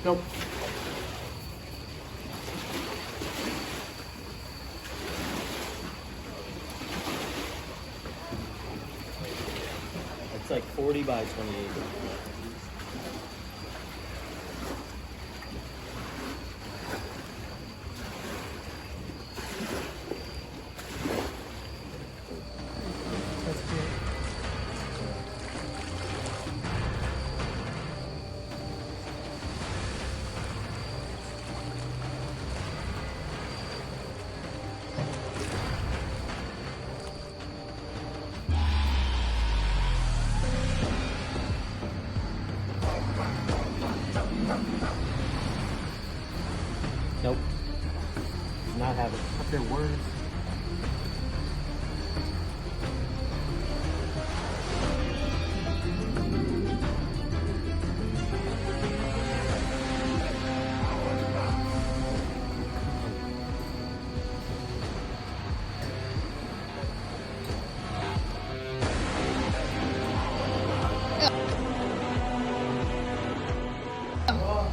Nope. It's like 40 by 28. That's cool. Nope. Not have it. Up their words.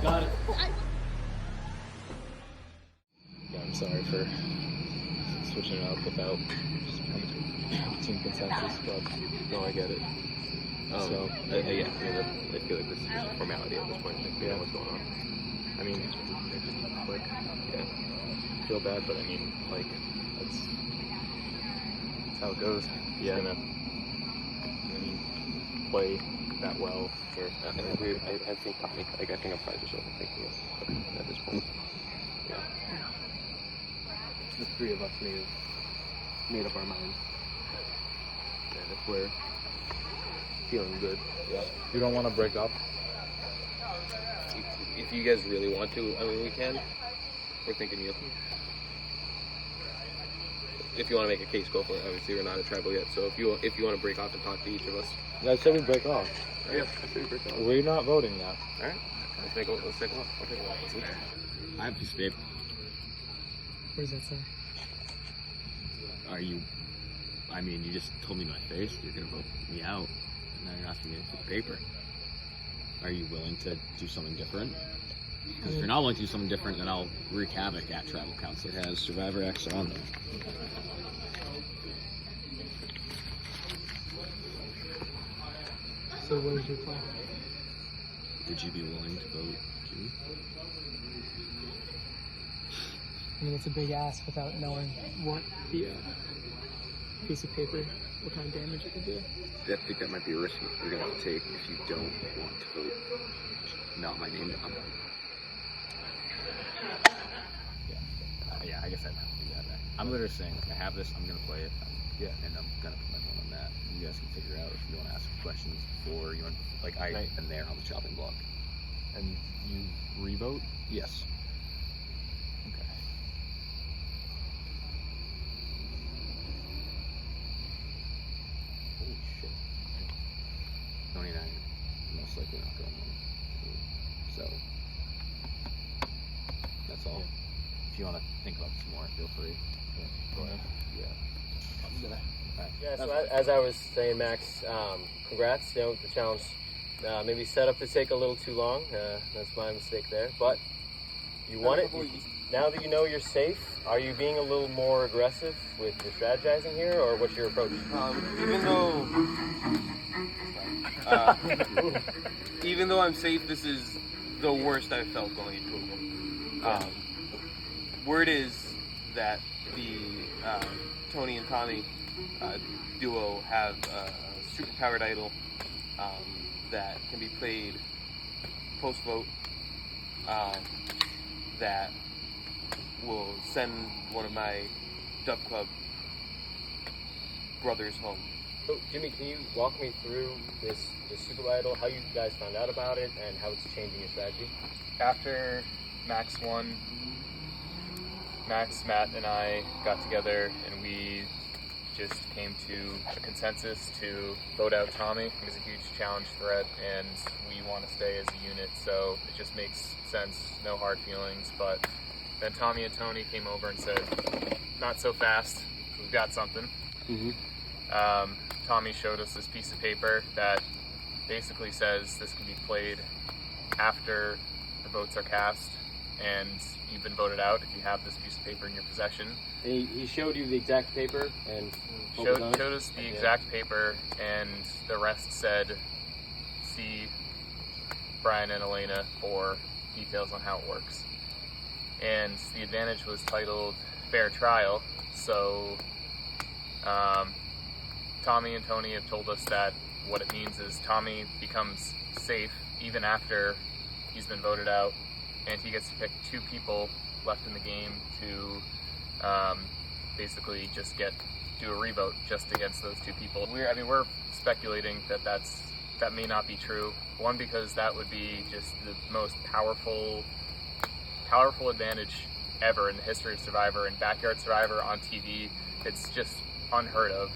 Got it. Yeah, I'm sorry for switching it up without just coming to team consensus, but no, I get it. So, yeah, I mean, I feel like this is just a formality at this point. Like, we know what's going on. I mean, like, yeah, feel bad, but I mean, like, that's how it goes. Yeah. He's gonna play that well for. I think Tommy, like, I think I'm probably just overthinking it at this point. Yeah. The three of us may have made up our minds. And if we're feeling good, yeah. You don't want to break up? If you guys really want to, I mean, we can. We're thinking you. If you want to make a case, go for it. Obviously, we're not a tribal yet, so if you want to break off and talk to each of us. I said we break off. Yeah, I say we break off. We're not voting yet. All right. Let's take a look. I'll take a look. Let's see. I have a piece of paper. What does that say? Are you? I mean, you just told me to my face you're gonna vote me out, and now you're asking me for the paper. Are you willing to do something different? Because if you're not willing to do something different, then I'll wreak havoc at Tribal Council. It has Survivor X on there. So what is your plan? Would you be willing to vote Jimmy? I mean, it's a big ask without knowing what the piece of paper, what kind of damage it could do. I think that might be a risk you're gonna have to take if you don't want to vote not my name down. Yeah, I guess I'd have to do that. I'm literally saying, I have this, I'm gonna play it, and I'm gonna put my phone on that. You guys can figure out if you want to ask questions before you want, like I am there on the chopping block. And you revote? Yes. Okay. Holy shit. 29, most likely not going on. So, that's all. If you want to think about this more, feel free. Go ahead. Yeah, so as I was saying, Max, congrats. You know, the challenge maybe set up to take a little too long. That's my mistake there. But you won it. Now that you know you're safe, are you being a little more aggressive with your strategizing here, or what's your approach? Even though I'm safe, this is the worst I've felt going into a vote. Word is that the Tony and Tommy duo have a super-powered idol that can be played post-vote that will send one of my Dub Club brothers home. So, Jimmy, can you walk me through this super idol, how you guys found out about it, and how it's changing your strategy? After Max won, Max, Matt, and I got together and we just came to a consensus to vote out Tommy. It was a huge challenge threat and we want to stay as a unit, so it just makes sense, no hard feelings. But then Tommy and Tony came over and said, not so fast, we've got something. Tommy showed us this piece of paper that basically says this can be played after the votes are cast and you've been voted out, if you have this piece of paper in your possession. He showed you the exact paper and Showed us the exact paper, and the rest said, see Brian and Elena for details on how it works. And the advantage was titled Fair Trial, so Tommy and Tony have told us that what it means is Tommy becomes safe even after he's been voted out, and he gets to pick 2 people left in the game to basically just do a revote just against those 2 people. We're speculating that may not be true. One, because that would be just the most powerful advantage ever in the history of Survivor, and Backyard Survivor on TV. It's just unheard of.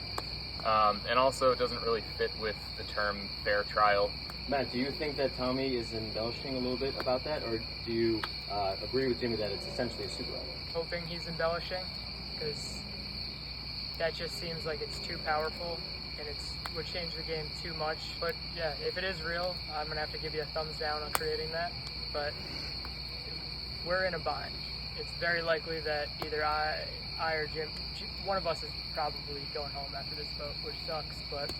And also, it doesn't really fit with the term fair trial. Matt, do you think that Tommy is embellishing a little bit about that, or do you agree with Jimmy that it's essentially a super idol? Hoping he's embellishing, because that just seems like it's too powerful and would change the game too much. But yeah, if it is real, I'm gonna have to give you a thumbs down on creating that. But we're in a bind. It's very likely that either I or Jim, one of us is probably going home after this vote, which sucks, but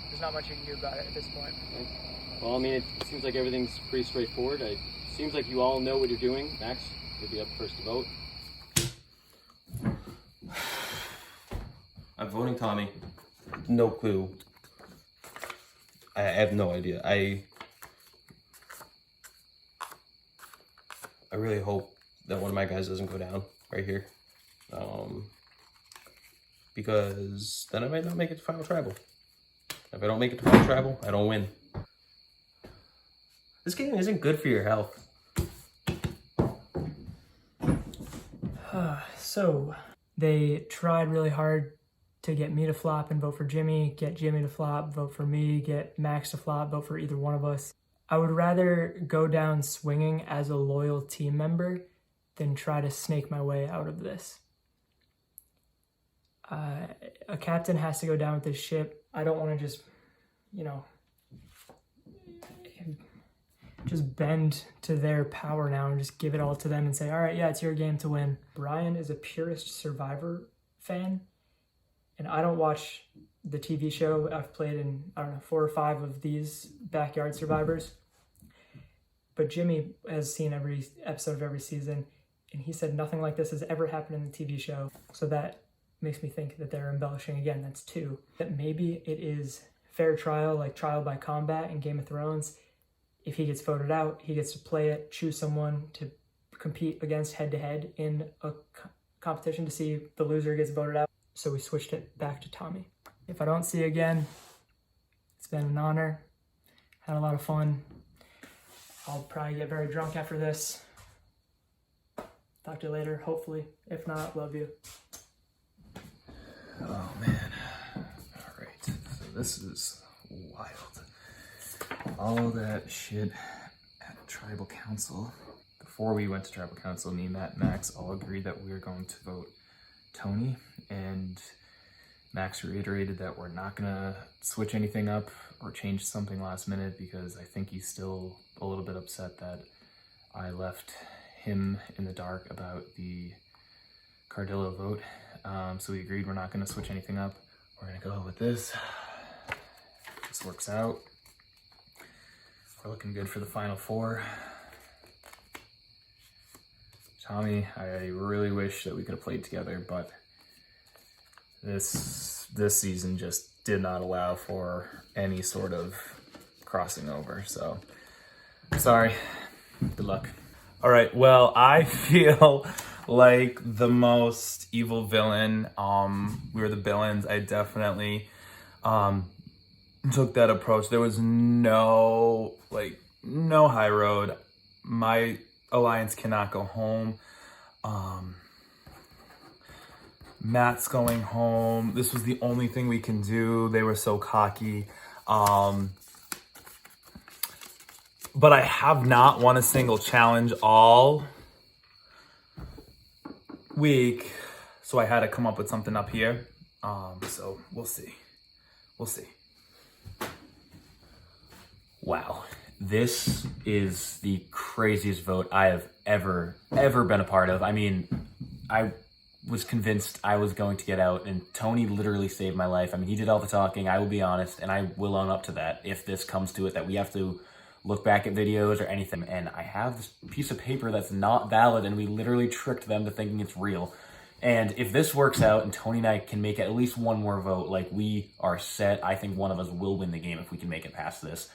there's not much you can do about it at this point. Well, I mean, it seems like everything's pretty straightforward. It seems like you all know what you're doing. Max, you'll be up first to vote. I'm voting Tommy. No clue. I have no idea. I really hope that one of my guys doesn't go down right here. Because then I might not make it to Final Tribal. If I don't make it to Final Tribal, I don't win. This game isn't good for your health. So they tried really hard to get me to flop and vote for Jimmy, get Jimmy to flop, vote for me, get Max to flop, vote for either one of us. I would rather go down swinging as a loyal team member than try to snake my way out of this. A captain has to go down with this ship. I don't want to just bend to their power now and just give it all to them and say, all right, yeah, it's your game to win. Brian is a purist Survivor fan, and I don't watch the TV show. I've played in, 4 or 5 of these Backyard Survivors. But Jimmy has seen every episode of every season, and he said nothing like this has ever happened in the TV show. So that makes me think that they're embellishing again. That's 2. That maybe it is fair trial, like trial by combat in Game of Thrones. If he gets voted out, he gets to play it, choose someone to compete against head-to-head in a competition to see if the loser gets voted out. So we switched it back to Tommy. If I don't see you again, it's been an honor. Had a lot of fun. I'll probably get very drunk after this. Talk to you later, hopefully. If not, love you. Oh man. Alright, so this is wild. All that shit at Tribal Council. Before we went to Tribal Council, me, Matt, and Max all agreed that we were going to vote Tony, and Max reiterated that we're not gonna switch anything up or change something last minute because I think he's still a little bit upset that I left him in the dark about the Cardillo vote. So we agreed we're not gonna switch anything up. We're gonna go with this. If this works out, we're looking good for the final 4. Tommy, I really wish that we could have played together, but this season just did not allow for any sort of crossing over. So, sorry. Good luck. All right, well, I feel like the most evil villain. We were the villains. I definitely took that approach. There was no high road. My alliance cannot go home. Matt's going home. This was the only thing we can do. They were so cocky. But I have not won a single challenge all week, so I had to come up with something up here. So we'll see. Wow. This is the craziest vote I have ever been a part of. I mean, I was convinced I was going to get out, and Tony literally saved my life. I mean, he did all the talking, I will be honest, and I will own up to that if this comes to it, that we have to look back at videos or anything. And I have this piece of paper that's not valid, and we literally tricked them to thinking it's real. And if this works out and Tony and I can make at least one more vote, like, we are set. I think one of us will win the game if we can make it past this.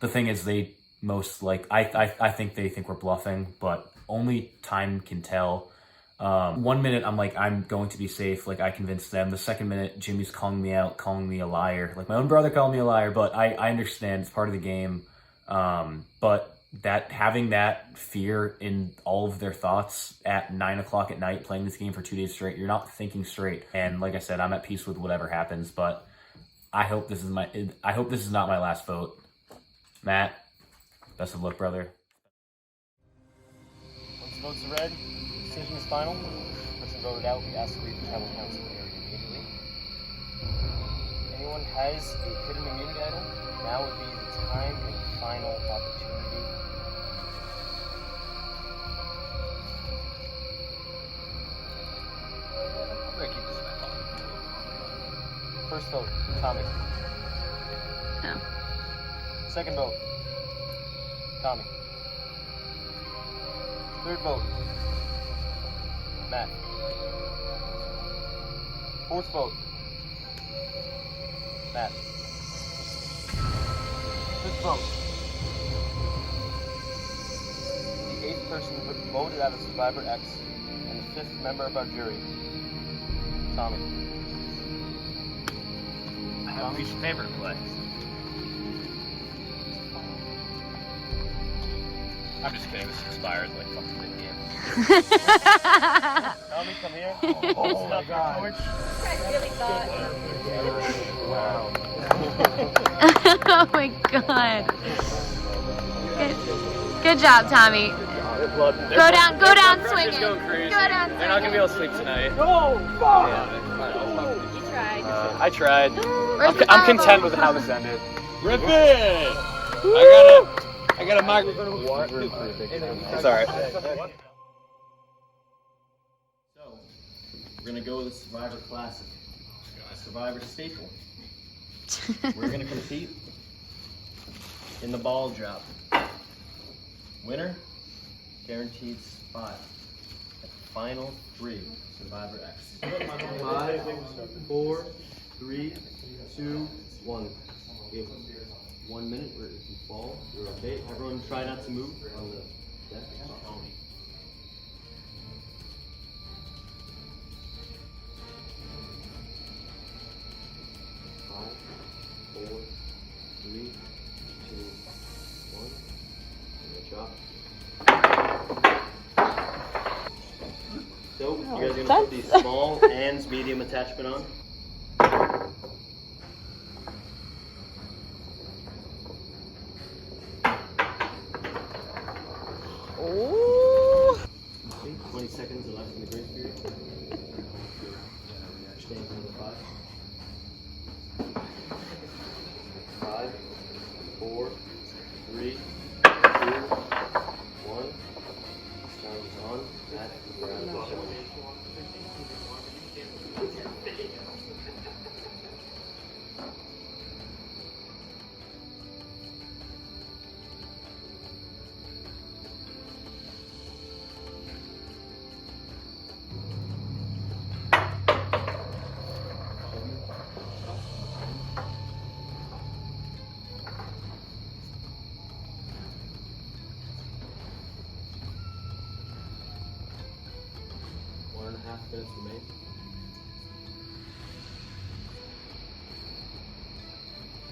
The thing is, they most I think they think we're bluffing, but only time can tell. 1 minute I'm like, I'm going to be safe, like I convinced them. The second minute, Jimmy's calling me out, calling me a liar. Like my own brother called me a liar, but I understand it's part of the game. But that having that fear in all of their thoughts at 9 o'clock at night, playing this game for 2 days straight, you're not thinking straight. And like I said, I'm at peace with whatever happens, but I hope this is not my last vote. Matt, best of luck, brother. Once the votes are read, the decision is final. The person voted out, we ask to leave the tribal council area immediately. Anyone has a hidden immunity item, now would be the time and final opportunity. I'm gonna keep this in my pocket. First vote, Tommy. No. Second vote, Tommy. Third vote, Matt. Fourth vote, Matt. Fifth vote. The eighth person voted out of Survivor X, and the fifth member of our jury, Tommy. I have a piece of paper to play. I'm just kidding, this expired like fucking mid-game. Tommy, come here. Oh my god. I really thought. Wow. Oh my god. Good job, Tommy. Go down swinging. Go down swinging. They're not gonna be able to sleep tonight. No! Fuck! You tried. I tried. Where's the I'm content fireball? with how this ended. Rip it! I got a microphone. It's alright. So, we're gonna go with the Survivor Classic. Survivor Staple. We're gonna compete in the ball drop. Winner, guaranteed spot at the final 3 Survivor X. 5, 4, 3, 2, 1. Okay. 1 minute, where if you fall, you're okay. Everyone try not to move on the deck. 5, 4, 3, 2, 1. Good job. So, you guys gonna put the small hands medium attachment on? Oh. Okay, 20 seconds left in the grace period. Staying for the 5. 5, 4, 3, 2, 1. Sound is on. Matt, you're out of the show. Minutes remain.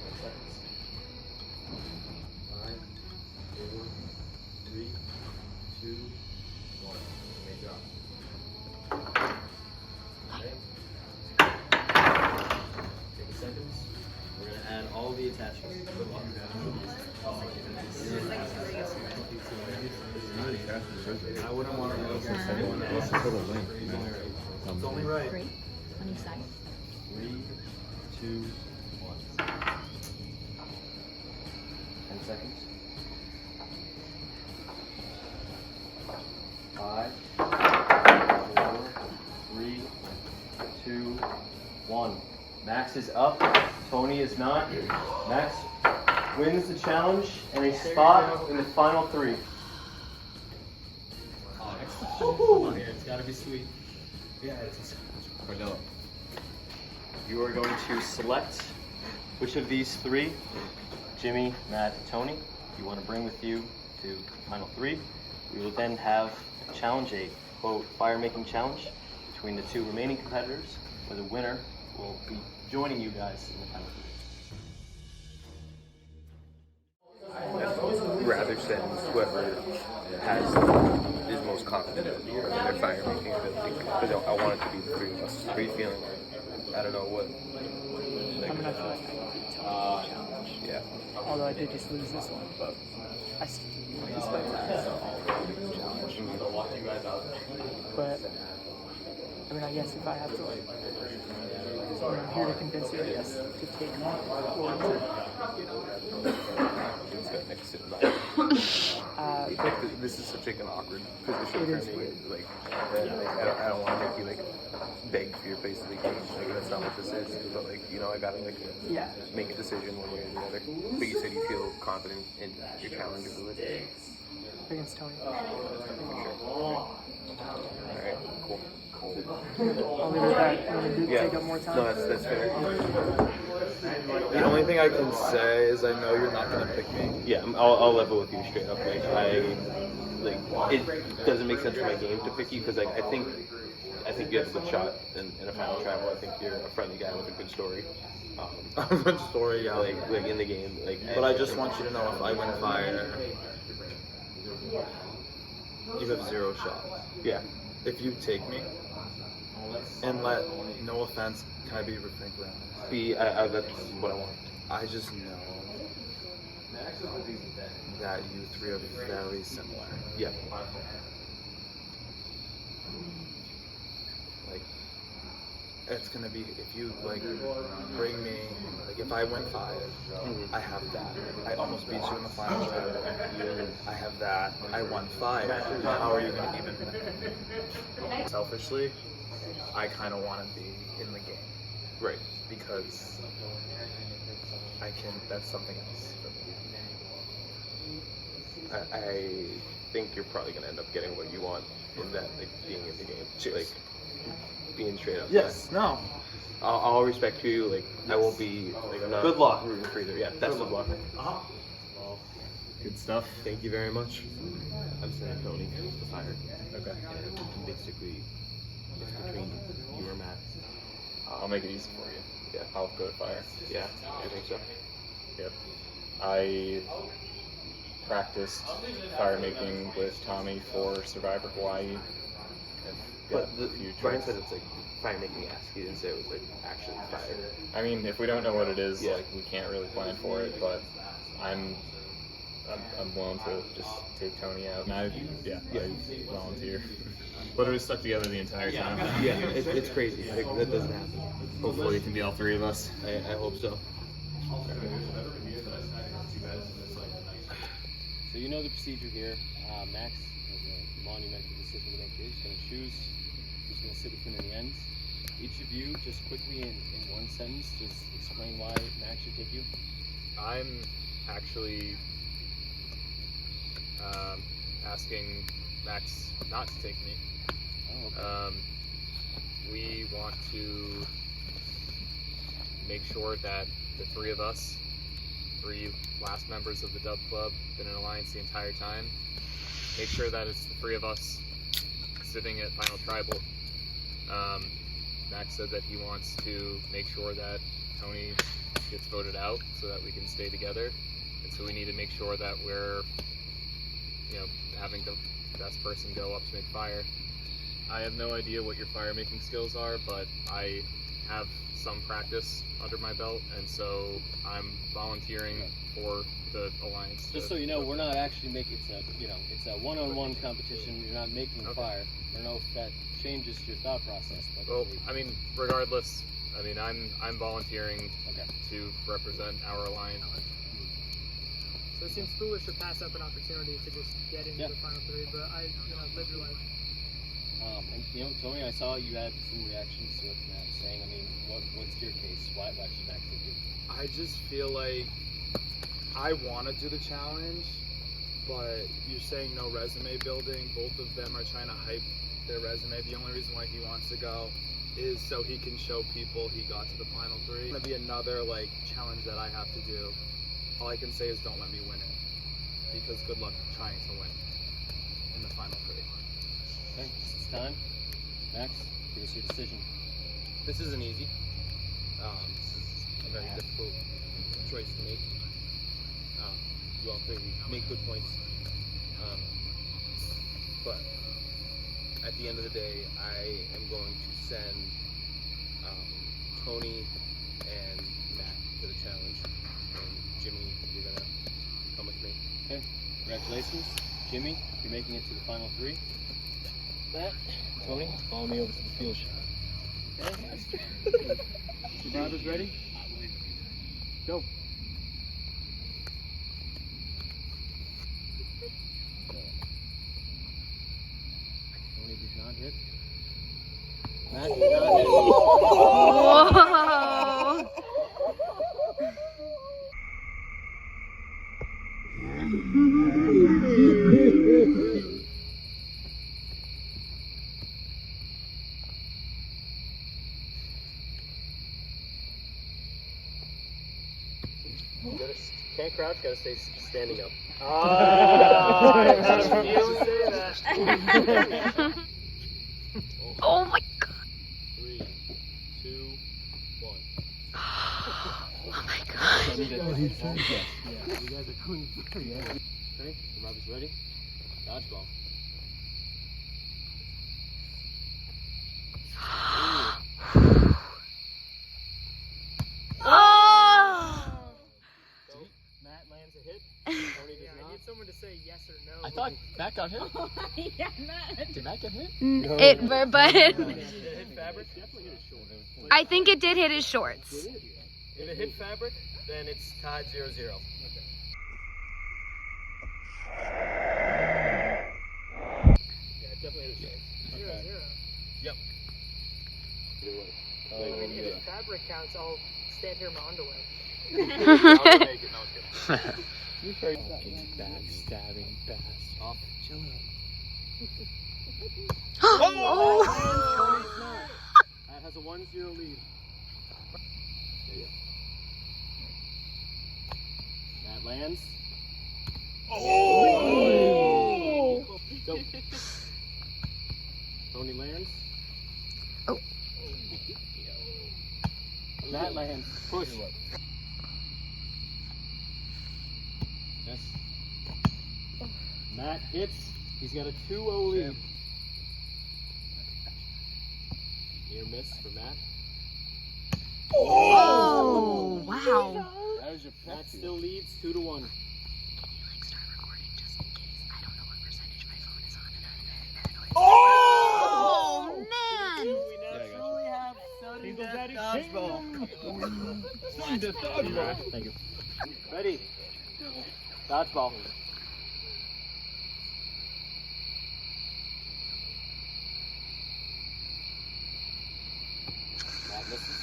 1 seconds. 5, 4, 3, 2, 1. May drop. Okay. 50 seconds. We're gonna add all the attachments. I wouldn't want to go for everyone else. It's only right. 3 on each side. 3, 2, 1. 10 seconds. Max is up. Tony is not. Max wins the challenge and a spot in the final 3. It's gotta be sweet. Yeah, it's vanilla. You are going to select which of these 3, Jimmy, Matt, and Tony, you want to bring with you to the final 3. We will then have a challenge, a quote fire making challenge between the 2 remaining competitors, where the winner will be joining you guys in the final 3. Rather send whoever is most confident in their fire making ability, because I want it to be the 3 of us. How are you feeling? I don't know what. I mean, I feel like I can beat Tony in the challenge. Yeah. Although I did just lose this one, but I still expect that. Challenge. But I mean, I guess if I have to like, I'm here to convince you, I guess, to take me or This is such like an awkward position for me. Like, I don't want to make you like beg for your place to be caged. Like, that's not what this is. But like, you know, I gotta like make a decision one way or the other. But you said you feel confident in your challenge ability. against Tony. All right, cool. I'll leave it at that. You want to take up more time? No, that's fair. The only thing I can say is I know you're not gonna pick me. Yeah, I'll level with you straight up. It doesn't make sense for my game to pick you because I think you have a good shot in a final travel. I think you're a friendly guy with a good story. A good story, yeah. Like in the game, But I just want you to know if I win fire, you have 0 shot. Yeah. If you take me, and no offense, can I be frankly honest? That's what I want. I just know that you 3 are very similar. Yeah. Like, it's gonna be, if you like bring me, like if I win 5, I have that. I almost beat you in the final round. I have that. I won 5. How are you gonna even win? Selfishly, I kind of want to be in the game. Right. Because that's something else for me. I think you're probably gonna end up getting what you want in that, like being in the game. Cheers. Like being straight up. Yes. No. I'll respect you. Like I won't be like I'm not. Good luck. Rooting for either. Yeah. Best of luck. Well, Good stuff. Thank you very much. I'm sending Tony to fire. Okay. And basically, it's between you or Matt. I'll make it easy for you. Yeah. I'll go to fire. Yeah. You think so? Yep. I practiced fire making with Tommy for Survivor Hawaii. But Brian said it's like fire making ask. He didn't say it was like actually fire. I mean, if we don't know what it is, Yeah. like we can't really plan for it. But I'm willing to just take Tony out. And I volunteer. Literally stuck together the entire time. Yeah, it's crazy. Like, that doesn't happen. Hopefully it can be all 3 of us. I hope so. So you know the procedure here. Max has a monumental decision to make here. He's going to choose who's going to sit with him in the end. Each of you, just quickly in one sentence, just explain why Max should take you. I'm actually asking Max not to take me. Oh, okay. We want to make sure that the 3 of us, 3 last members of the Dub Club, been in Alliance the entire time, make sure that it's the 3 of us sitting at Final Tribal. Max said that he wants to make sure that Tony gets voted out so that we can stay together, and so we need to make sure that we're, having the best person go up to make fire. I have no idea what your fire making skills are, but I have some practice under my belt, and so I'm volunteering for the Alliance. Just so you know, we're not actually making it's a one-on-one competition. You're not making fire. I don't know if that changes your thought process. But Well, I mean, regardless, I'm volunteering to represent our Alliance. So it seems foolish to pass up an opportunity to just get into the final 3, but I've lived your life. And Tony, I saw you had some reactions to what Matt was saying. I mean, what's your case? Why should Max take it? I just feel like I want to do the challenge, but you're saying no resume building. Both of them are trying to hype their resume. The only reason why he wants to go is so he can show people he got to the final 3. It's gonna be another challenge that I have to do. All I can say is don't let me win it, because good luck trying to win in the final 3. Okay, it's time. Max, give us your decision. This isn't easy. This is a very difficult choice to make. You all three make good points. But at the end of the day, I am going to send Tony and Matt to the challenge. And Jimmy, you're going to come with me. Okay, congratulations. Jimmy, you're making it to the final 3. Matt, Tony, follow me over to the field shot. Okay. Survivors ready? Go. Tony did not hit. Matt did not hit. Whoa. Can't crouch, gotta stay standing up. Oh my god. 3, 2, 1. Oh my god. You guys are going very well. Okay, Robert's ready. Dodgeball. Oh! Matt lands a hit. Tony does not. I need someone to say yes or no. I thought Matt got hit. Yeah, Matt. Did Matt get hit? But Did it hit fabric? Definitely hit his short. I think it did hit his shorts. If it hit fabric, then it's tied 0-0. Okay. Yeah, it definitely hit his shorts. 0-0. Yep. I mean, if the fabric counts, I'll stand here in my underwear. I'll make it. No, I'm kidding. You're very backstabbing bastard. Off. Chill out. Oh! Matt has a 1-0 lead. Matt lands. Oh! Go. Tony lands. Oh. Matt lands. Push. Yes. Matt hits. He's got a 2-0 lead. Near miss for Matt. Oh! Wow. That was your Matt still leads 2-1. Oh man! Truly have sudden death dodgeball. Sudden death dodgeball. Thank you. Ready? Dodgeball. Matt misses.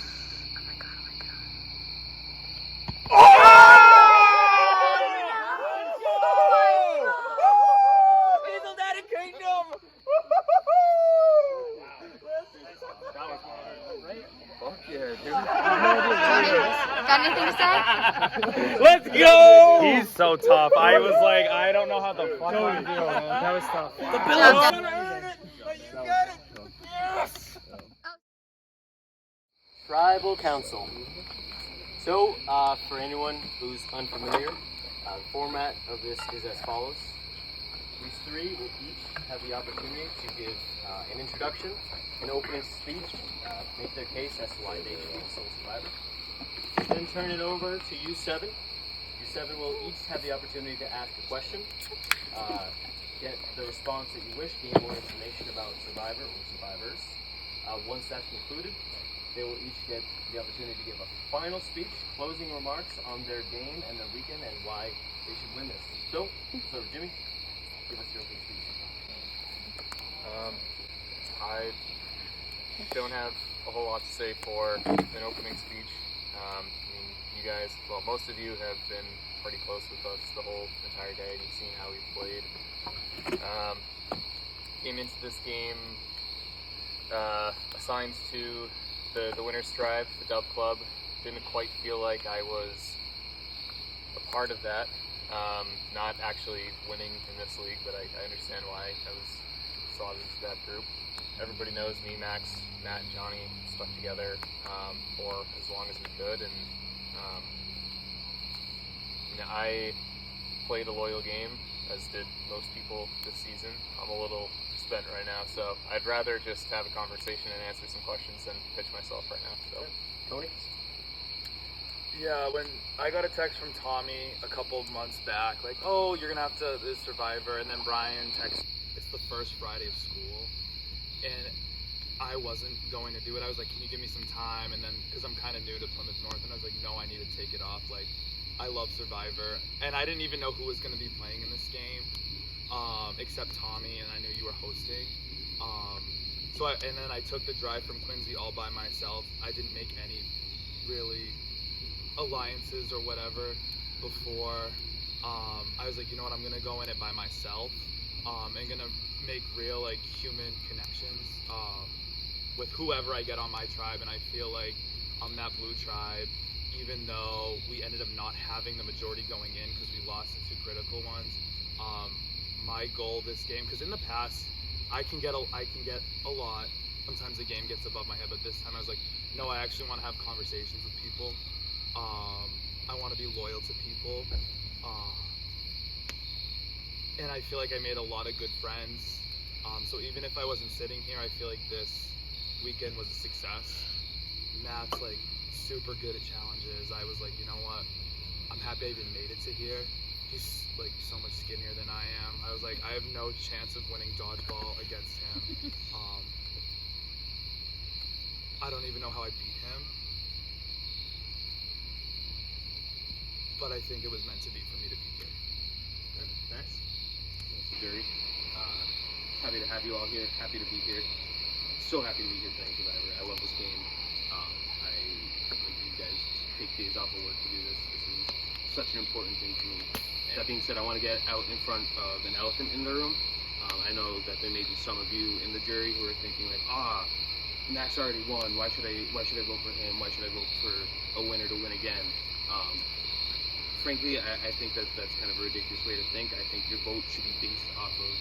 Got anything to say? Let's go! He's so tough. I was like, I don't know how the fuck to do it. That was tough. Tribal Council. So, for anyone who's unfamiliar, the format of this is as follows. These three will each have the opportunity to give an introduction, an opening speech, make their case as to why they should be Soul Survivor. Then turn it over to you seven. You seven will each have the opportunity to ask a question, get the response that you wish, gain more information about Survivor or survivors. Once that's concluded, they will each get the opportunity to give a final speech, closing remarks on their game and their weekend and why they should win this. So Jimmy, give us your opening speech. I don't have a whole lot to say for an opening speech. I mean, you guys, well, most of you have been pretty close with us the whole entire day, and you've seen how we've played. Came into this game assigned to the Winners Tribe, the Dub Club. Didn't quite feel like I was a part of that. Not actually winning in this league, but I understand why I was slotted into that group. Everybody knows me, Max, Matt, and Johnny stuck together for as long as we could, and I played a loyal game, as did most people this season. I'm a little spent right now, so I'd rather just have a conversation and answer some questions than pitch myself right now. So, Tony? Yeah, when I got a text from Tommy a couple of months back, like, oh, you're gonna have to this Survivor, and then Brian texted, it's the first Friday of school, and I wasn't going to do it. I was like, can you give me some time? And then, because I'm kind of new to Plymouth North, and I was like, no, I need to take it off. Like, I love Survivor, and I didn't even know who was going to be playing in this game, except Tommy, and I knew you were hosting. And then I took the drive from Quincy all by myself. I didn't make any really alliances or whatever before. I was like, you know what, I'm going to go in it by myself, and going to make real, like, human connections with whoever I get on my tribe. And I feel like that blue tribe, even though we ended up not having the majority going in because we lost the two critical ones, my goal this game, because in the past I can get a lot, sometimes the game gets above my head, but this time I was like, no, I actually want to have conversations with people. I want to be loyal to people, and I feel like I made a lot of good friends. So even if I wasn't sitting here, I feel like this weekend was a success. Matt's like super good at challenges. I was like, you know what, I'm happy I even made it to here. He's like so much skinnier than I am. I was like, I have no chance of winning dodgeball against him. I don't even know how I beat him, but I think it was meant to be for me to be here. Max? Jerry. Happy to have you all here. Happy to be here. So happy to be here playing Survivor. I love this game. You guys take days off of work to do this. This is such an important thing to me. That being said, I want to get out in front of an elephant in the room. I know that there may be some of you in the jury who are thinking like, Max already won. Why should I vote for him? Why should I vote for a winner to win again? Frankly, I think that's kind of a ridiculous way to think. I think your vote should be based off of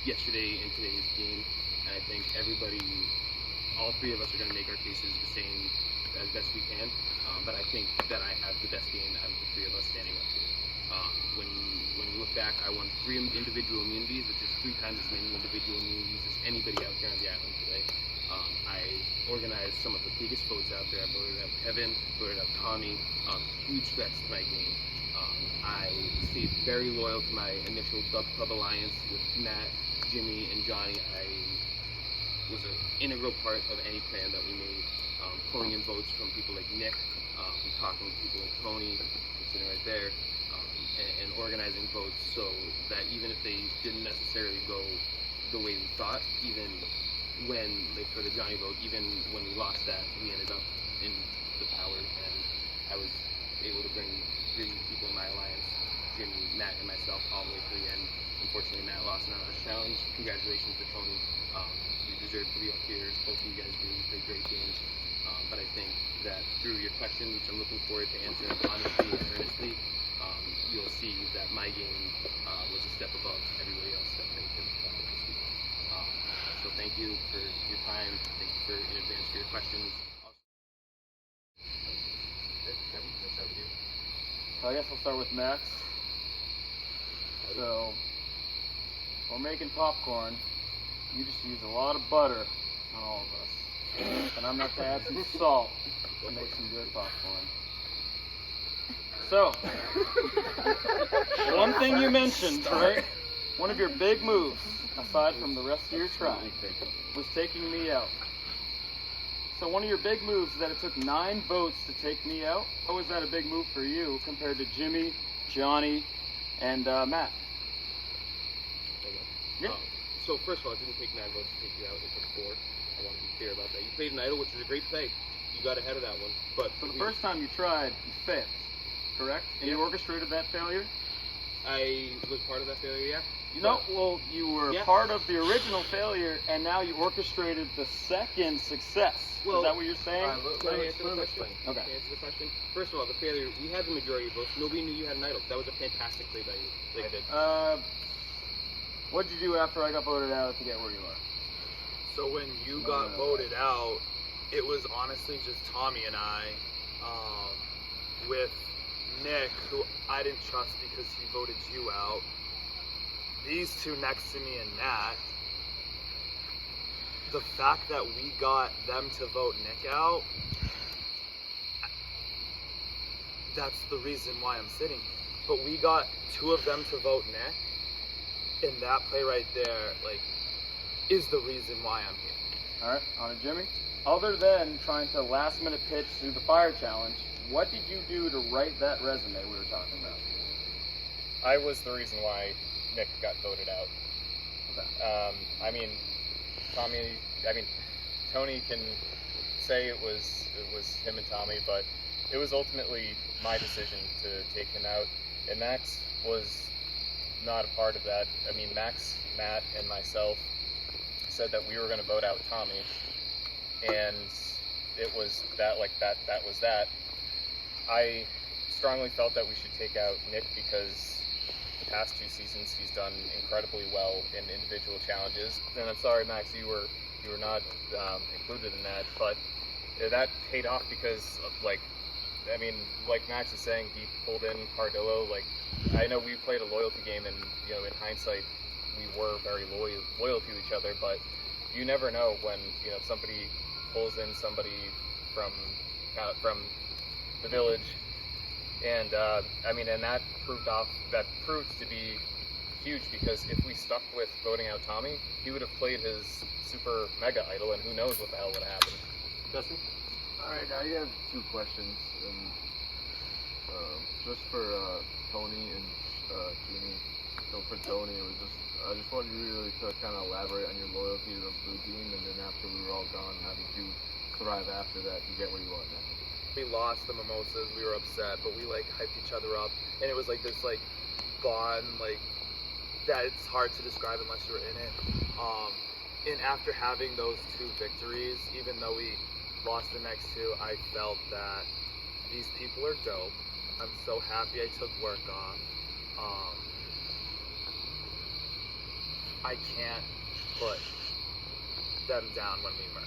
yesterday and today's game. And I think all three of us are going to make our cases the same as best we can. But I think that I have the best game out of the three of us standing up here. When you look back, I won 3 individual immunities, which is 3 times as many individual immunities as anybody out here on the island today. I organized some of the biggest votes out there. I voted out Kevin, voted out Tommy, huge threats to my game. I stayed very loyal to my initial Dub Club alliance with Matt, Jimmy, and Johnny. I was an integral part of any plan that we made, pulling in votes from people like Nick, talking to people like Tony, sitting right there, and organizing votes so that even if they didn't necessarily go the way we thought, even when, like for the Johnny vote, even when we lost that, we ended up in the power, and I was able to bring 3 people in my alliance, Jimmy, Matt, and myself, all the way to the end. Unfortunately, Matt lost an honest challenge. Congratulations to Tony. You deserve to be up here. Both of you guys do play great games. But I think that through your questions, which I'm looking forward to answering honestly and earnestly, you'll see that my game was a step above everybody else that played this week. So thank you for your time. Thank you in advance for your questions. I guess I'll start with Max. So, we're making popcorn. You just use a lot of butter on all of us. And I'm going to have to add some salt to make some good popcorn. So, one thing you mentioned, right? One of your big moves, aside from the rest of your tribe, was taking me out. So one of your big moves is that it took 9 votes to take me out. How was that a big move for you compared to Jimmy, Johnny, and Matt? Yeah. So first of all, it didn't take 9 votes to take you out. It took 4. I want to be clear about that. You played an idol, which was a great play. You got ahead of that one. But So the first time you tried, you failed, correct? And you orchestrated that failure? I was part of that failure, yeah. No, well, you were part of the original failure, and now you orchestrated the second success. Well, is that what you're saying? Can I answer the question? Okay. Can I answer the question? First of all, the failure, we had the majority of votes. Nobody knew you had an idol. That was a fantastic play by you. Like, What did you do after I got voted out to get where you are? So when you got voted out, it was honestly just Tommy and I, with Nick, who I didn't trust because he voted you out. These two next to me and Nat, the fact that we got them to vote Nick out, that's the reason why I'm sitting here. But we got 2 of them to vote Nick, and that play right there, like, is the reason why I'm here. All right, on to Jimmy. Other than trying to last-minute pitch through the fire challenge, what did you do to write that resume we were talking about? I was the reason why Nick got voted out. Okay. Tony can say it was him and Tommy, but it was ultimately my decision to take him out, and Max was not a part of that. I mean, Max, Matt, and myself said that we were going to vote out Tommy, and it was that was that. I strongly felt that we should take out Nick because the past 2 seasons he's done incredibly well in individual challenges. And I'm sorry, Max, you were not included in that, but that paid off because of, like Max is saying, he pulled in Cardillo. Like, I know we played a loyalty game, and in hindsight we were very loyal to each other, but you never know when somebody pulls in somebody from the village, and and that proved to be huge, because if we stuck with voting out Tommy, he would have played his super mega idol, and who knows what the hell would have happened. Justin? Alright, I have 2 questions, and just for Tony and Jimmy. So for Tony, I just wanted you really to kind of elaborate on your loyalty to the blue team, and then after we were all gone, how did you thrive after that to get where you are now? We lost the mimosas, we were upset, but we hyped each other up, and it was this bond, that it's hard to describe unless you're in it. And after having those 2 victories, even though we lost the next 2, I felt that these people are dope. I'm so happy I took work off. I can't put them down when we merge.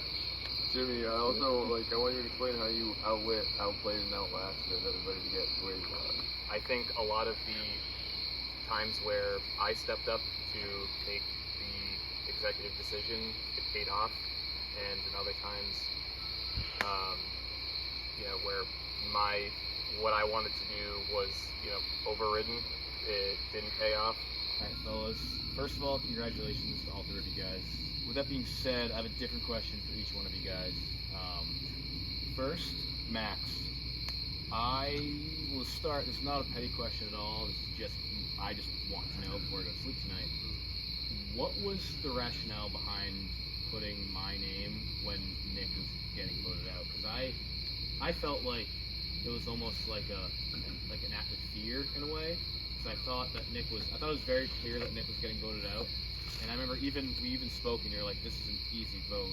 Jimmy, I also I want you to explain how you outplayed, and outlasted everybody to get where you are. I think a lot of the times where I stepped up to take the executive decision, it paid off, and in other times, where what I wanted to do was, overridden, it didn't pay off. All right, fellas. First of all, congratulations to all 3 of you guys. With that being said, I have a different question for each one of you guys. First, Max. I will start. This is not a petty question at all. I just want to know before I go to sleep tonight. What was the rationale behind putting my name when Nick was getting voted out? Because I felt like it was almost like an act of fear in a way. Because I thought it was very clear that Nick was getting voted out. And I remember we even spoke, and you're like, "This is an easy vote."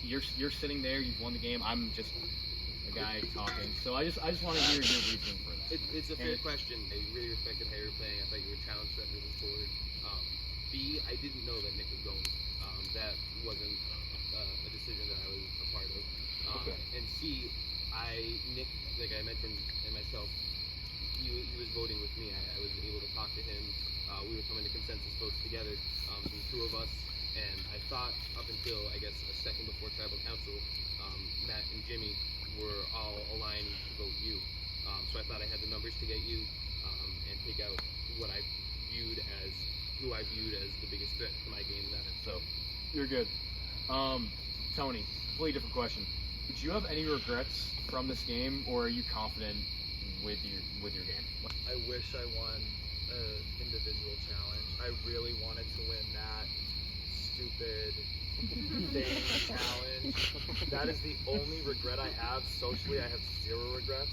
You're sitting there, you've won the game. I'm just a guy talking. So I just want to hear your reasoning for that. It's a fair question. I really respected how you were playing. I thought you were challenged that moving forward. B, I didn't know that Nick was going. That wasn't a decision that I was a part of. And C, Nick, like I mentioned, and myself, he was voting with me. I was able to talk to him. We were coming to consensus votes together, from the 2 of us, and I thought up until, I guess, a second before Tribal Council, Matt and Jimmy were all aligned to vote you. So I thought I had the numbers to get you, and take out who I viewed as the biggest threat to my game then. So You're good. Tony, completely different question. Did you have any regrets from this game, or are you confident with your game? I wish I won an individual challenge. I really wanted to win that stupid thing, challenge. That is the only regret I have. Socially, I have zero regrets.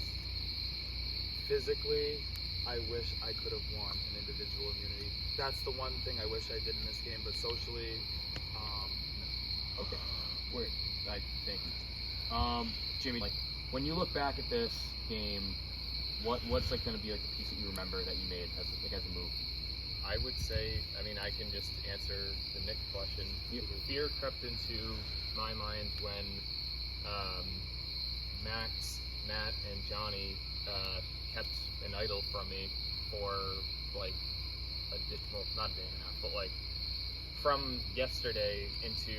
Physically, I wish I could have won an individual immunity. That's the one thing I wish I did in this game, but socially, no. Okay. Wait. Thank you. Jimmy, like, when you look back at this game, what's like going to be like the piece that you remember that you made as a move? I would say, I mean, I can just answer the Nick question. Fear crept into my mind when Max, Matt, and Johnny kept an idol from me for like not a day and a half, but like from yesterday into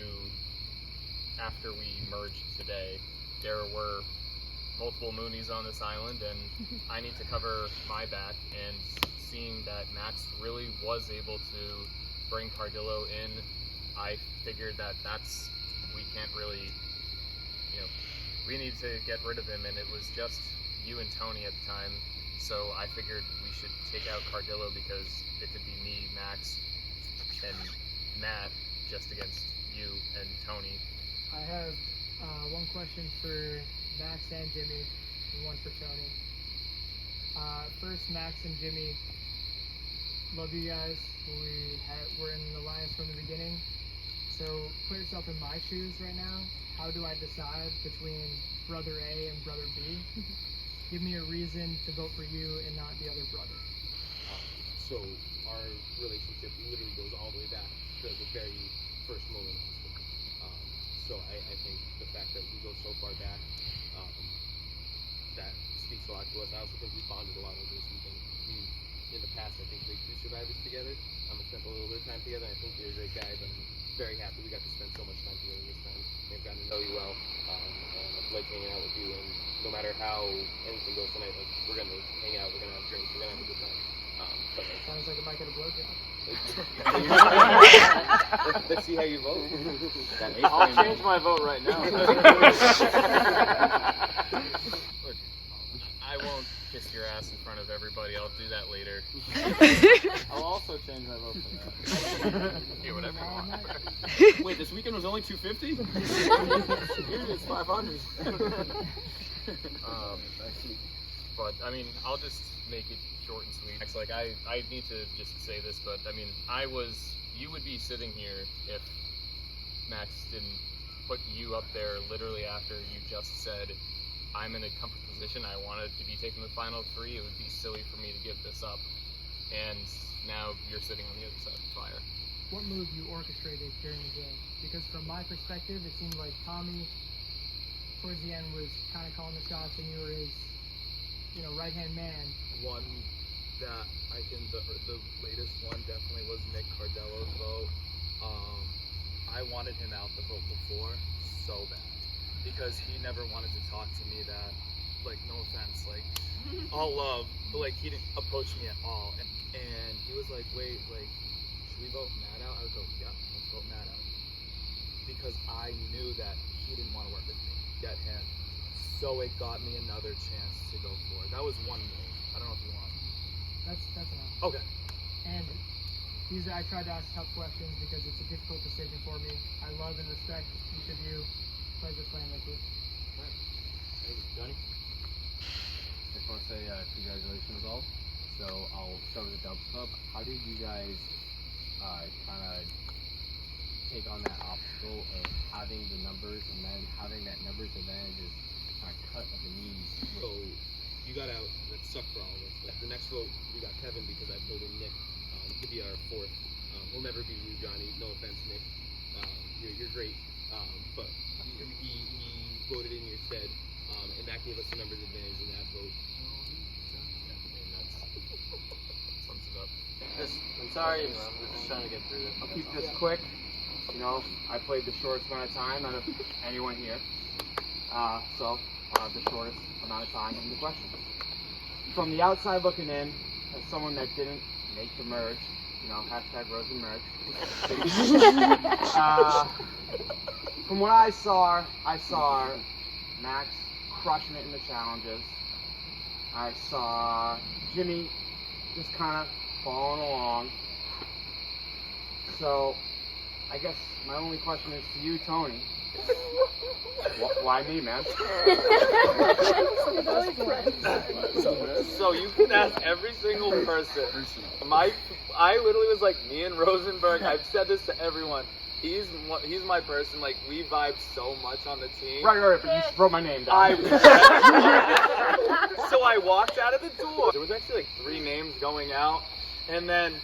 after we merged today, there were multiple Moonies on this island, and I need to cover my back. And seeing that Max really was able to bring Cardillo in, I figured that we can't really, we need to get rid of him, and it was just you and Tony at the time. So I figured we should take out Cardillo because it could be me, Max, and Matt just against you and Tony. I have one question for Max and Jimmy, and one for Tony. First, Max and Jimmy, love you guys. We're in an alliance from the beginning. So put yourself in my shoes right now. How do I decide between brother A and brother B? Give me a reason to vote for you and not the other brother. So our relationship literally goes all the way back to the very first moment. So I think the fact that we go so far back, that speaks a lot to us. I also think we bonded a lot over this weekend. In the past, I think played 2 survivors together. We spent a little bit of time together. I think you're a great guy, but I'm very happy we got to spend so much time together this time. I've gotten to know you well, and I've liked hanging out with you. And no matter how anything goes tonight, like, we're gonna hang out, we're gonna have drinks, we're gonna have a good time. But Sounds like I might get a blowjob. Let's see how you vote. I'll change my vote right now. Look, I won't kiss your ass in front of everybody. I'll do that later. I'll also change my vote for that. Do whatever you want. Wait, this weekend was only $250? Usually it's $500. But I mean, I'll just make it short and sweet. Like, I need to just say this, but I mean, you would be sitting here if Max didn't put you up there literally after you just said, I'm in a comfort position, I wanted to be taking the final 3, it would be silly for me to give this up. And now you're sitting on the other side of the fire. What move you orchestrated during the game? Because from my perspective, it seemed like Tommy, towards the end, was kind of calling the shots, and you were his, right-hand man. One that I think the latest one definitely was Nick Cardillo's vote. I wanted him out the vote before so bad because he never wanted to talk to me that, like, no offense, like, all love, but like he didn't approach me at all. And he was like, wait, like, should we vote Matt out? I would go, yeah, let's vote Matt out. Because I knew that he didn't want to work with me, get him. So it got me another chance to go for it. That was one move. I don't know if you want. That's enough. Okay. And I tried to ask tough questions because it's a difficult decision for me. I love and respect each of you. Pleasure playing with you. Thank you, Johnny. I just want to say congratulations all. So I'll start with the Dubs Club. How did you guys kind of take on that obstacle of having the numbers and then having that numbers advantage is kind of cut of the knees? So you got out. That sucked for all of us. But the next vote, we got Kevin because I voted Nick to be our 4th. He'll never be you, Johnny. No offense, Nick. You're great. But he voted in your stead, and that gave us the numbers advantage in that vote. Sums it up. I'm sorry, we're just trying to get through this. I'll keep this quick. I played the shortest amount of time out of anyone here. So the shortest amount of time in the question. From the outside looking in, as someone that didn't make the merge, hashtag Rose and merge. From what I saw Max crushing it in the challenges. I saw Jimmy just kind of following along. So I guess my only question is to you, Tony. Why me, man? So you can ask every single person. I literally was like, me and Rosenberg. I've said this to everyone. He's my person. Like, we vibe so much on the team. Right, but you just wrote my name down. So I walked out of the door. There was actually like 3 names going out, and then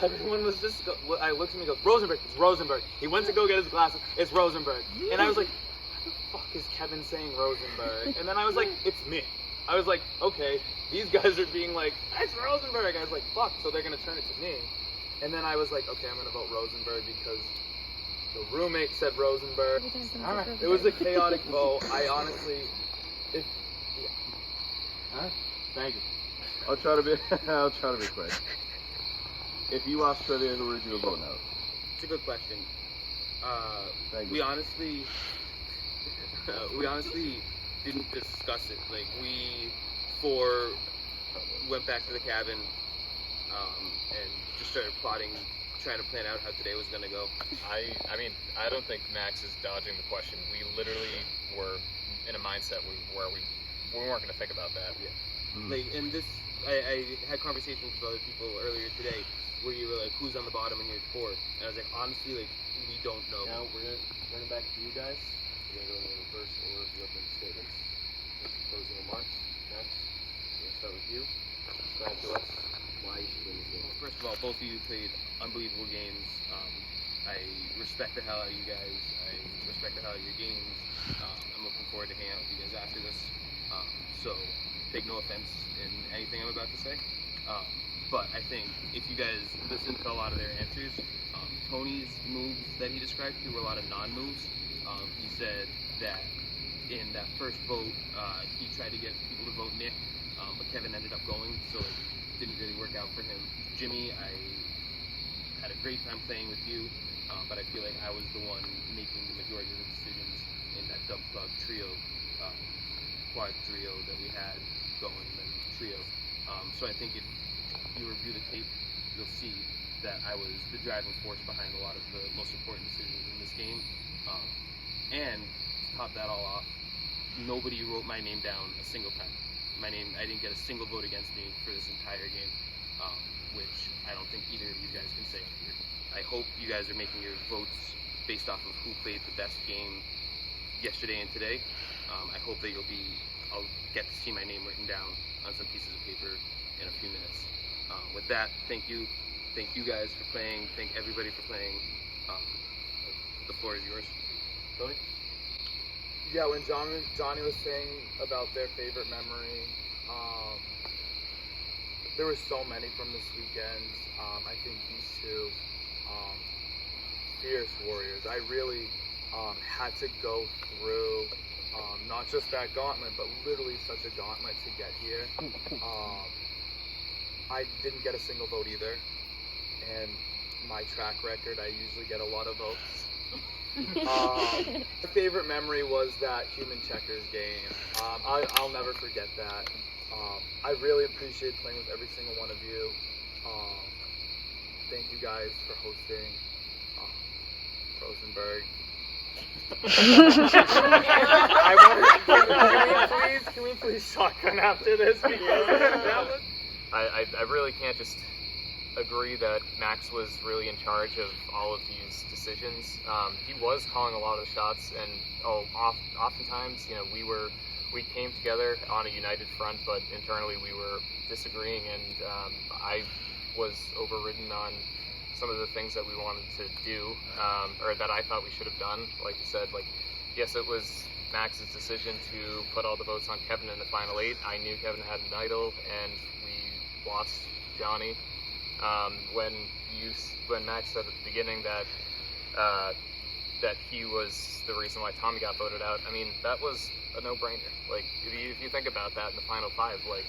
everyone was just. I looked at me and goes, Rosenberg. It's Rosenberg. He went to go get his glasses. It's Rosenberg. And I was like, why the fuck is Kevin saying Rosenberg? And then I was like, it's me. I was like, okay, these guys are being like, it's Rosenberg. I was like, fuck. So they're gonna turn it to me. And then I was like, okay, I'm gonna vote Rosenberg because the roommate said Rosenberg. All right. It was a chaotic vote. I honestly, All right. Thank you. I'll try to be quick. If you lost trivia, who would you vote now? It's a good question. Thank you. We honestly didn't discuss it. Like, we went back to the cabin and just started plotting, trying to plan out how today was gonna go. I mean, I don't think Max is dodging the question. We literally were in a mindset where we weren't going to think about that. Yeah. Like, and this, I had conversations with other people earlier today where you were like, who's on the bottom and you're fourth? And I was like, honestly, like, we don't know. Now we're gonna turn it back to you guys. We're gonna go in the reverse order of the opening statements. Closing remarks. Max, we're gonna start with you. Describe to us why you should win this game. Well, first of all, both of you played unbelievable games. I respect the hell out of you guys. I respect the hell out of your games. I'm looking forward to hanging out with you guys after this. So take no offense in anything I'm about to say. But I think if you guys listened to a lot of their answers, Tony's moves that he described to were a lot of non-moves. He said that in that first vote, he tried to get people to vote Nick, but Kevin ended up going, so it didn't really work out for him. Jimmy, I had a great time playing with you, but I feel like I was the one making the majority of the decisions in that Dub Club trio, quad trio that we had going, and trio. So I think if you review the tape, you'll see that I was the driving force behind a lot of the most important decisions in this game. And to top that all off, nobody wrote my name down a single time. I didn't get a single vote against me for this entire game, which I don't think either of you guys can say here. I hope you guys are making your votes based off of who played the best game yesterday and today. I hope that I'll get to see my name written down on some pieces of paper in a few minutes. With that, thank you guys for playing. Thank everybody for playing. The floor is yours. Tony? Yeah, when Johnny was saying about their favorite memory, there were so many from this weekend. I think these two, fierce warriors. I really had to go through not just that gauntlet, but literally such a gauntlet to get here. I didn't get a single vote either, and my track record, I usually get a lot of votes. My favorite memory was that human checkers game. I'll never forget that. I really appreciate playing with every single one of you. Thank you guys for hosting Rosenberg. Can we please shotgun after this? Because that was... I really can't just agree that Max was really in charge of all of these decisions. He was calling a lot of the shots, and oftentimes, you know, we came together on a united front, but internally we were disagreeing, and I was overridden on some of the things that we wanted to do, or that I thought we should have done. Like you said, like, yes, it was Max's decision to put all the votes on Kevin in the final 8. I knew Kevin had an idol, and we lost Johnny. When Max said at the beginning that he was the reason why Tommy got voted out, I mean, that was a no-brainer. Like, if you think about that in the final 5, like,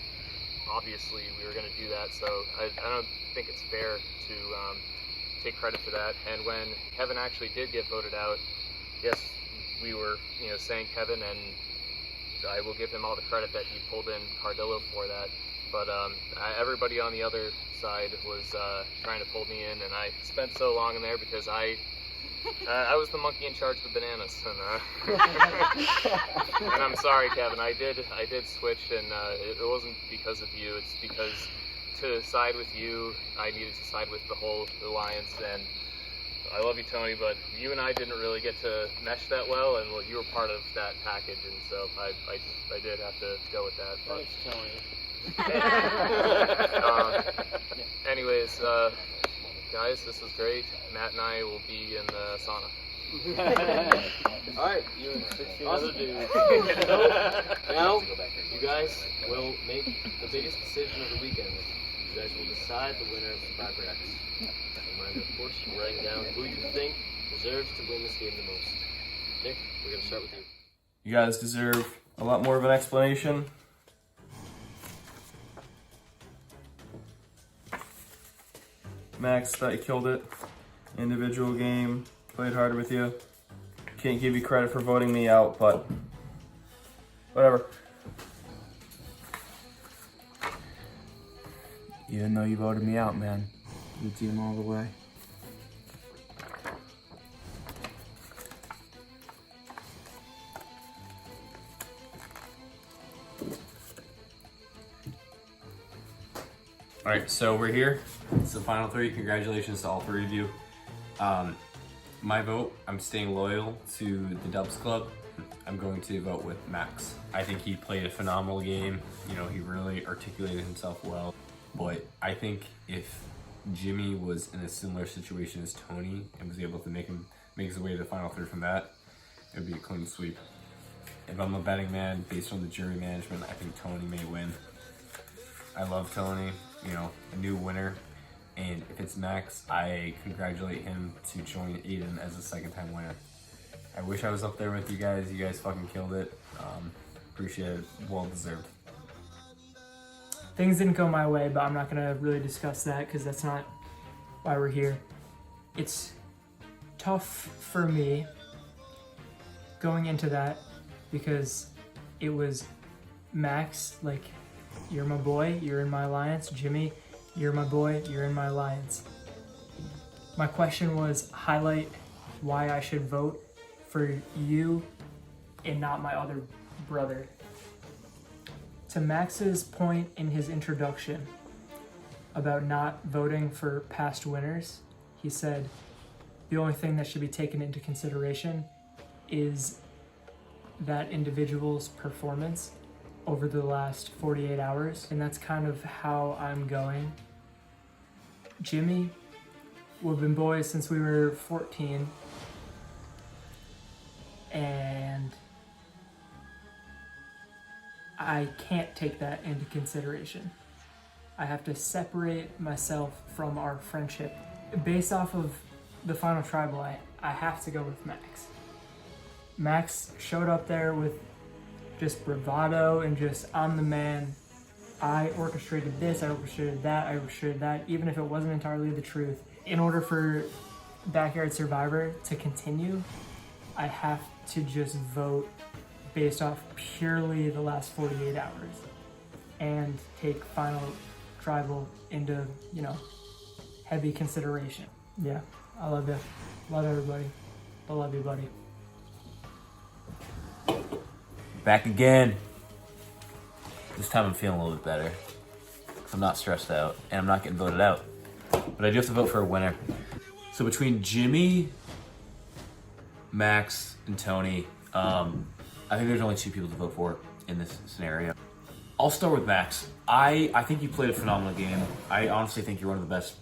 obviously we were going to do that, so I don't think it's fair to take credit for that. And when Kevin actually did get voted out, yes, we were, you know, saying Kevin, and I will give him all the credit that he pulled in Cardillo for that. But everybody on the other side was trying to pull me in, and I spent so long in there because I I was the monkey in charge of the bananas, and, and I'm sorry, Kevin. I did switch, and it wasn't because of you. It's because to side with you, I needed to side with the whole alliance. And I love you, Tony, but you and I didn't really get to mesh that well, and well, you were part of that package, and so I did have to go with that. But, anyways, guys, this was great. Matt and I will be in the sauna. Alright, you and 16 other dudes. Now, you guys will make the biggest decision of the weekend. You guys will decide the winner of Survivor X. Reminder, of course, writing down who you think deserves to win this game the most. Nick, we're going to start with you. You guys deserve a lot more of an explanation. Max, thought you killed it. Individual game, played harder with you. Can't give you credit for voting me out, but whatever. Even though you voted me out, man. You team all the way. All right, so we're here. It's the final three. Congratulations to all three of you. My vote, I'm staying loyal to the Dubs Club. I'm going to vote with Max. I think he played a phenomenal game. You know, he really articulated himself well. But I think if Jimmy was in a similar situation as Tony and was able to make his way to the final three from that, it would be a clean sweep. If I'm a betting man, based on the jury management, I think Tony may win. I love Tony, you know, a new winner. And if it's Max, I congratulate him to join Aiden as a second-time winner. I wish I was up there with you guys. You guys fucking killed it. Appreciate it. Well deserved. Things didn't go my way, but I'm not gonna really discuss that because that's not why we're here. It's tough for me going into that because it was Max, like, you're my boy, you're in my alliance. Jimmy, you're my boy, you're in my alliance. My question was highlight why I should vote for you and not my other brother. To Max's point in his introduction about not voting for past winners, he said the only thing that should be taken into consideration is that individual's performance over the last 48 hours, and that's kind of how I'm going. Jimmy, we've been boys since we were 14, and I can't take that into consideration. I have to separate myself from our friendship. Based off of the final tribal, I have to go with Max. Max showed up there with just bravado and just, I'm the man. I orchestrated this, I orchestrated that, I orchestrated that, even if it wasn't entirely the truth. In order for Backyard Survivor to continue, I have to just vote based off purely the last 48 hours and take final tribal into, you know, heavy consideration. Yeah, I love you. Love everybody. I love you, buddy. Back again. This time I'm feeling a little bit better. 'Cause I'm not stressed out and I'm not getting voted out. But I do have to vote for a winner. So between Jimmy, Max, and Tony, I think there's only two people to vote for in this scenario. I'll start with Max. I think you played a phenomenal game. I honestly think you're one of the best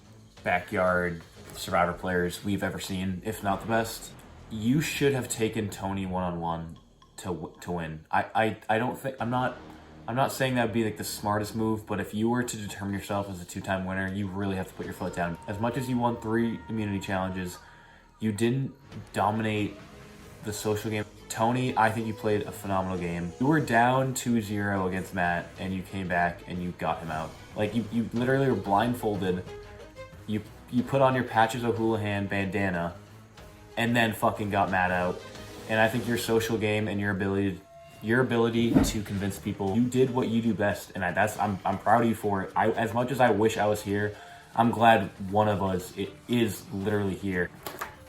backyard Survivor players we've ever seen, if not the best. You should have taken Tony one-on-one to win. I don't think, I'm not saying that would be like the smartest move, but if you were to determine yourself as a two-time winner, you really have to put your foot down. As much as you won 3 immunity challenges, you didn't dominate the social game. Tony, I think you played a phenomenal game. You were down 2-0 against Matt, and you came back and you got him out. Like, you literally were blindfolded. You put on your Patches O'Houlihan bandana, and then fucking got Matt out. And I think your social game and your ability to convince people, you did what you do best, and I'm proud of you for it. As much as I wish I was here, I'm glad one of us is literally here.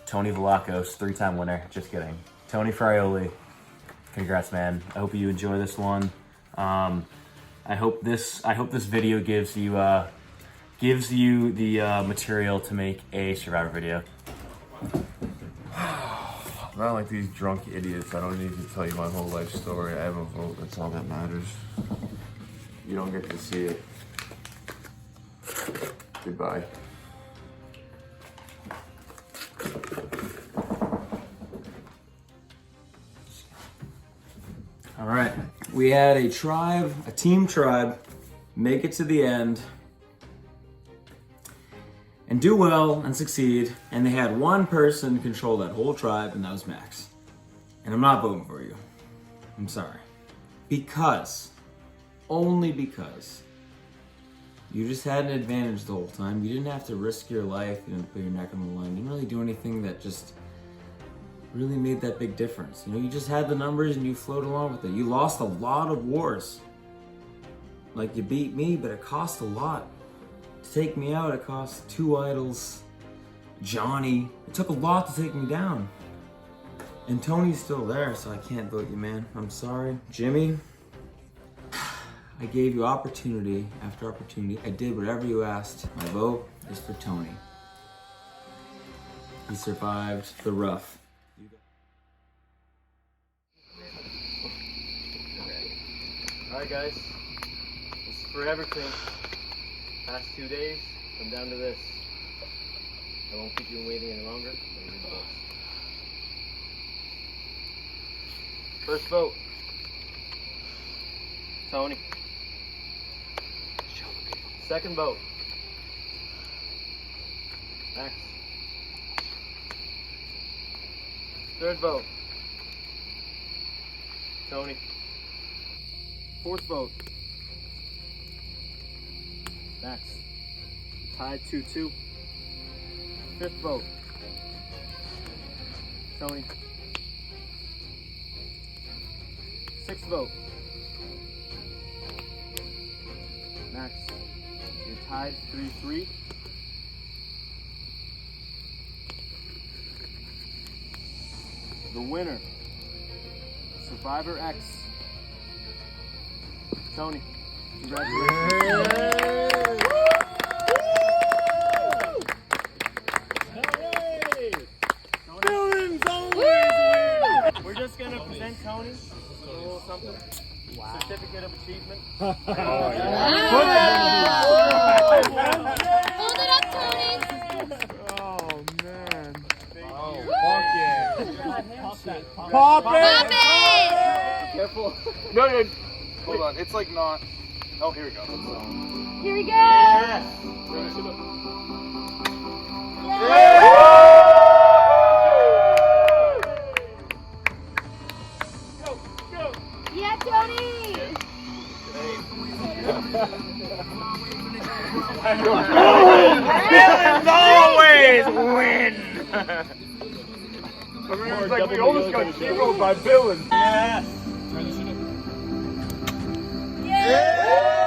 Tony Velakos, 3-time winner. Just kidding. Tony Frioli, congrats, man. I hope you enjoy this one. I hope this video gives you the material to make a Survivor video. Not like these drunk idiots. I don't need to tell you my whole life story. I have a vote. That's all that matters. You don't get to see it. Goodbye. All right, we had a team tribe, make it to the end and do well and succeed. And they had one person control that whole tribe, and that was Max. And I'm not voting for you. I'm sorry. Only because you just had an advantage the whole time. You didn't have to risk your life. You didn't put your neck on the line. You didn't really do anything that just really made that big difference. You know, you just had the numbers and you flowed along with it. You lost a lot of wars. Like, you beat me, but it cost a lot. To take me out, it cost 2 idols, Johnny. It took a lot to take me down. And Tony's still there, so I can't vote you, man. I'm sorry. Jimmy, I gave you opportunity after opportunity. I did whatever you asked. My vote is for Tony. He survived the rough. Alright guys, this is for everything. Past 2 days, come down to this. I won't keep you waiting any longer. First vote, Tony. Second vote, Max. Third vote, Tony. Fourth vote, Max. Tied 2-2. Fifth vote, Tony. Sixth vote, Max. You're tied 3-3. The winner, Survivor X, Tony. Congratulations. Villains always win. We're just gonna present Tony with a little something. Certificate of achievement. Hold it up, Tony. Oh man. Woo! Fuck yeah. Pop it! Careful. No. Hold on. It's like not. Oh, here we go. Here we go. Yes. Yeah, Tony. Villains always win. It's like we almost got zeroed by villains. Yeah.